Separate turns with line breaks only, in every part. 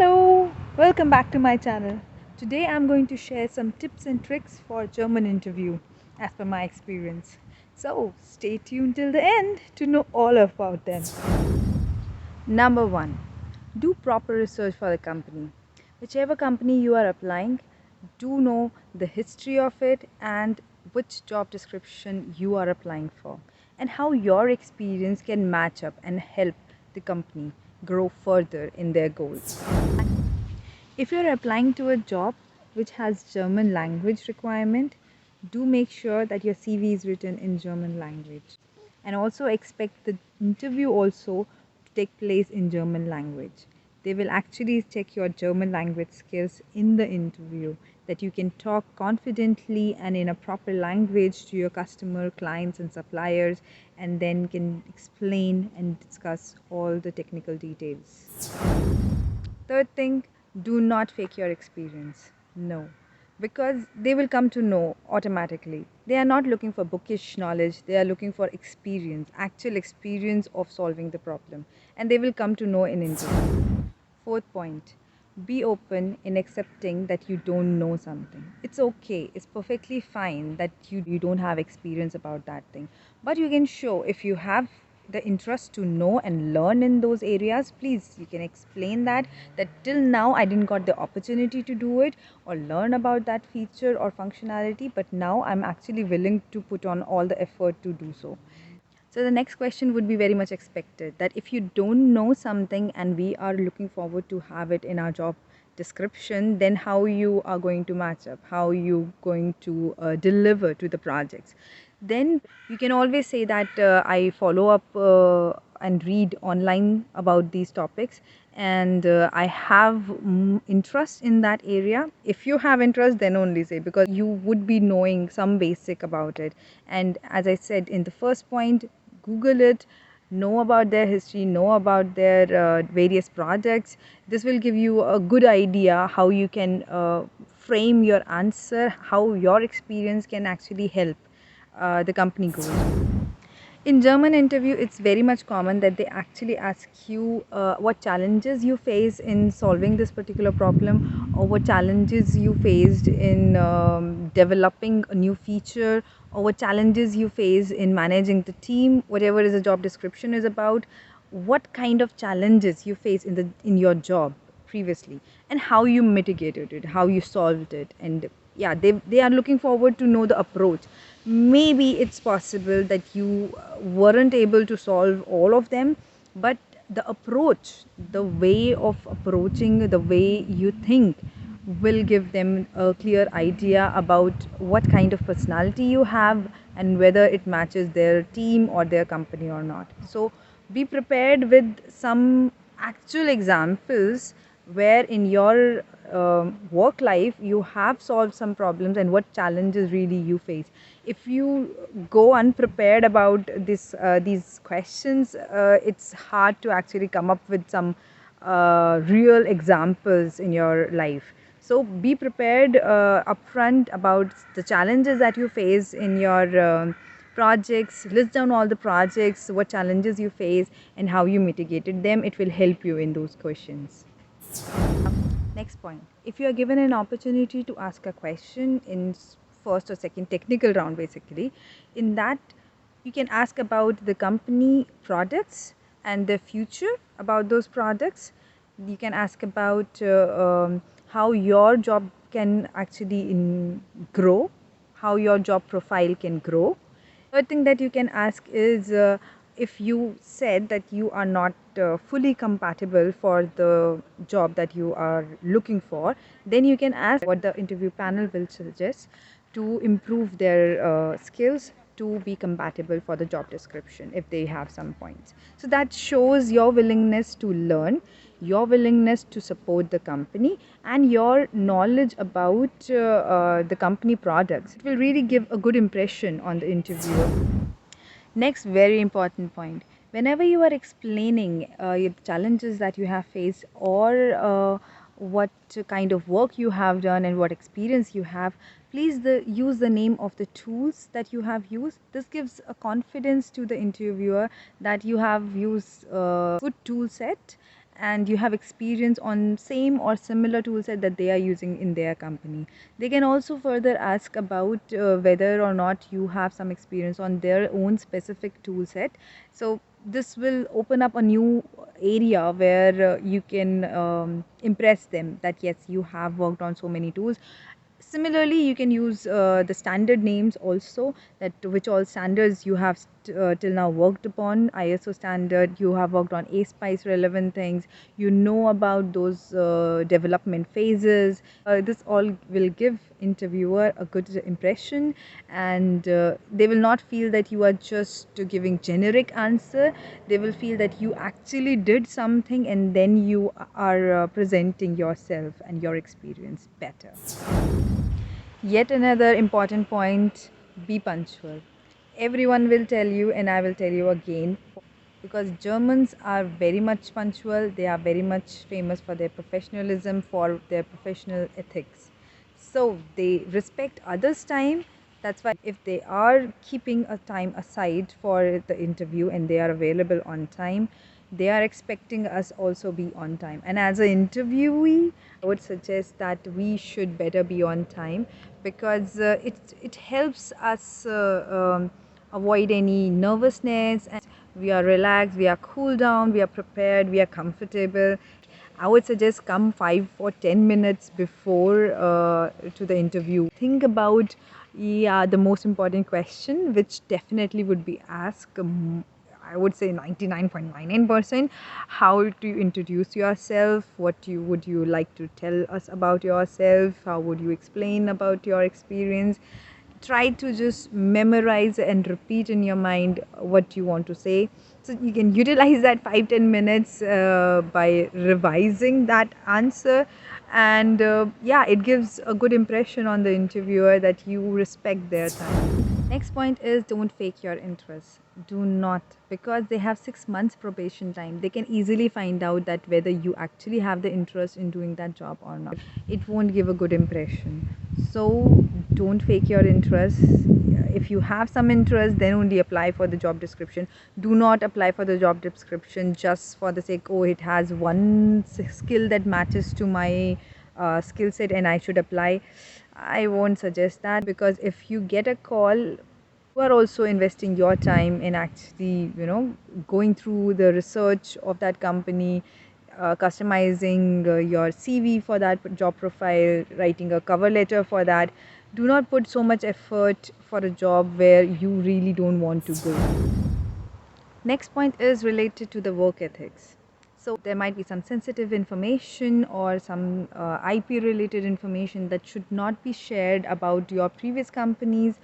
Hello, welcome back to my channel. Today I'm going to share some tips and tricks for German interview as per my experience. So stay tuned till the end to know all about them. Number 1. Do proper research for the company. Whichever company you are applying, do know the history of it and which job description you are applying for and how your experience can match up and help the company grow further in their goals. If you're applying to a job which has German language requirement, do make sure that your CV is written in German language. And also expect the interview also to take place in German language. They will actually check your German language skills in the interview, that you can talk confidently and in a proper language to your customer, clients and suppliers, and then can explain and discuss all the technical details. Third thing, do not fake your experience. No, because they will come to know automatically. They are not looking for bookish knowledge, they are looking for experience, actual experience of solving the problem, and they will come to know in interview. Fourth point, be open in accepting that you don't know something. It's okay, it's perfectly fine that you don't have experience about that thing, but you can show if you have the interest to know and learn in those areas. Please, you can explain that till now I didn't got the opportunity to do it or learn about that feature or functionality, but now I'm actually willing to put on all the effort to do so. So the next question would be very much expected, that if you don't know something and we are looking forward to have it in our job description, then how you are going to match up, how you going to deliver to the projects. Then you can always say that I follow up and read online about these topics, and I have interest in that area. If you have interest, then only say, because you would be knowing some basic about it. And as I said in the first point, Google it, know about their history, know about their various projects. This will give you a good idea how you can frame your answer, how your experience can actually help the company goal. In German interview, it's very much common that they actually ask you what challenges you face in solving this particular problem, or what challenges you faced in developing a new feature, or what challenges you face in managing the team, whatever is the job description is about, what kind of challenges you face in your job previously, and how you mitigated it, how you solved it. And yeah, they are looking forward to know the approach. Maybe it's possible that you weren't able to solve all of them, but the approach, the way of approaching, the way you think, will give them a clear idea about what kind of personality you have and whether it matches their team or their company or not. So be prepared with some actual examples where in your work life you have solved some problems and what challenges really you face. If you go unprepared about these questions, it's hard to actually come up with some real examples in your life. So be prepared upfront about the challenges that you face in your projects. List down all the projects, what challenges you face and how you mitigated them. It will help you in those questions. Next point, if you are given an opportunity to ask a question in first or second technical round, basically, in that you can ask about the company products and the future about those products. You can ask about how your job can actually grow, how your job profile can grow. Third thing that you can ask is if you said that you are not fully compatible for the job that you are looking for, then you can ask what the interview panel will suggest to improve their skills to be compatible for the job description if they have some points. So that shows your willingness to learn, your willingness to support the company, and your knowledge about the company products. It will really give a good impression on the interviewer. Next, very important point. Whenever you are explaining your challenges that you have faced, or what kind of work you have done and what experience you have, please use the name of the tools that you have used. This gives a confidence to the interviewer that you have used a good tool set, and you have experience on same or similar tool set that they are using in their company. They can also further ask about whether or not you have some experience on their own specific tool set. So this will open up a new area where you can impress them that yes, you have worked on so many tools. Similarly, you can use the standard names also, that which all standards you have till now worked upon. ISO standard, you have worked on ASPICE relevant things, you know about those development phases. This all will give interviewer a good impression, and they will not feel that you are just giving generic answer. They will feel that you actually did something and then you are presenting yourself and your experience better. Yet another important point, be punctual. Everyone will tell you, and I will tell you again, because Germans are very much punctual, they are very much famous for their professionalism, for their professional ethics. So they respect others' time. That's why, if they are keeping a time aside for the interview and they are available on time, they are expecting us also be on time. And as an interviewee, I would suggest that we should better be on time, because it helps us avoid any nervousness, and we are relaxed, we are cool down, we are prepared, we are comfortable. I would suggest come 5 or 10 minutes before to the interview. Think about, yeah, the most important question, which definitely would be asked. I would say 99.99%. How do you introduce yourself? Would you like to tell us about yourself? How would you explain about your experience? Try to just memorize and repeat in your mind what you want to say, so you can utilize that 5-10 minutes by revising that answer. And yeah, it gives a good impression on the interviewer that you respect their time. Next point is, don't fake your interest. Do not, because they have 6 months probation time. They can easily find out that whether you actually have the interest in doing that job or not. It won't give a good impression. So don't fake your interest. If you have some interest, then only apply for the job description. Do not apply for the job description just for the sake, oh, it has one skill that matches to my skill set and I should apply. I won't suggest that, because if you get a call, you are also investing your time in actually, going through the research of that company, customizing your CV for that job profile, writing a cover letter for that. Do not put so much effort for a job where you really don't want to go. Next point is related to the work ethics. So there might be some sensitive information or some IP related information that should not be shared about your previous companies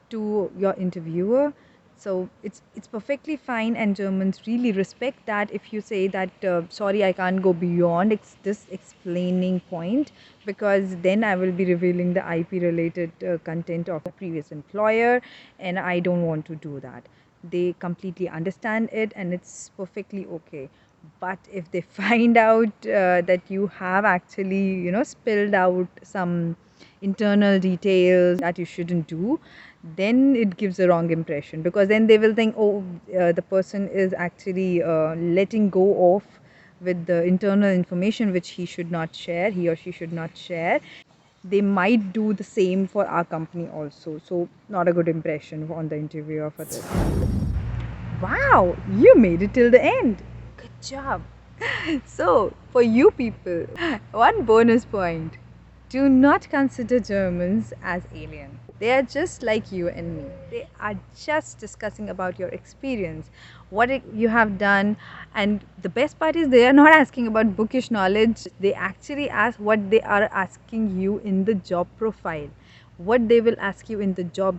to your interviewer. So it's perfectly fine, and Germans really respect that if you say that sorry, I can't go beyond this explaining point, because then I will be revealing the IP related content of a previous employer, and I don't want to do that. They completely understand it, and it's perfectly okay. But if they find out that you have actually, spilled out some internal details that you shouldn't do, then it gives a wrong impression, because then they will think, oh, the person is actually letting go off with the internal information which he or she should not share. They might do the same for our company also, so not a good impression on the interviewer for this. Wow, you made it till the end. Good job. So, for you people, one bonus point. Do not consider Germans as alien. They are just like you and me. They are just discussing about your experience, what you have done, and the best part is they are not asking about bookish knowledge. They actually ask what they are asking you in the job profile, what they will ask you in the job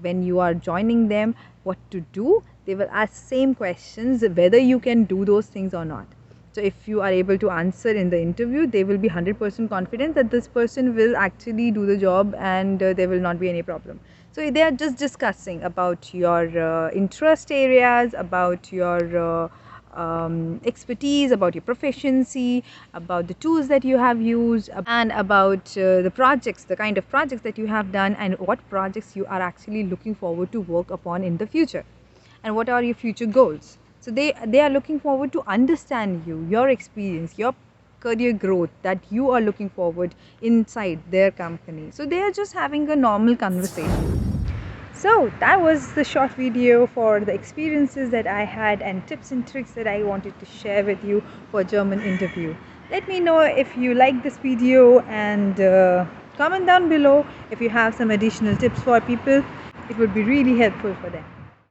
when you are joining them, what to do. They will ask same questions, whether you can do those things or not. So if you are able to answer in the interview, they will be 100% confident that this person will actually do the job, and there will not be any problem. So they are just discussing about your interest areas, about your expertise, about your proficiency, about the tools that you have used, and about the projects, the kind of projects that you have done, and what projects you are actually looking forward to work upon in the future, and what are your future goals. So they are looking forward to understand you, your experience, your career growth that you are looking forward inside their company. So they are just having a normal conversation. So that was the short video for the experiences that I had and tips and tricks that I wanted to share with you for German interview. Let me know if you like this video, and comment down below if you have some additional tips for people. It would be really helpful for them.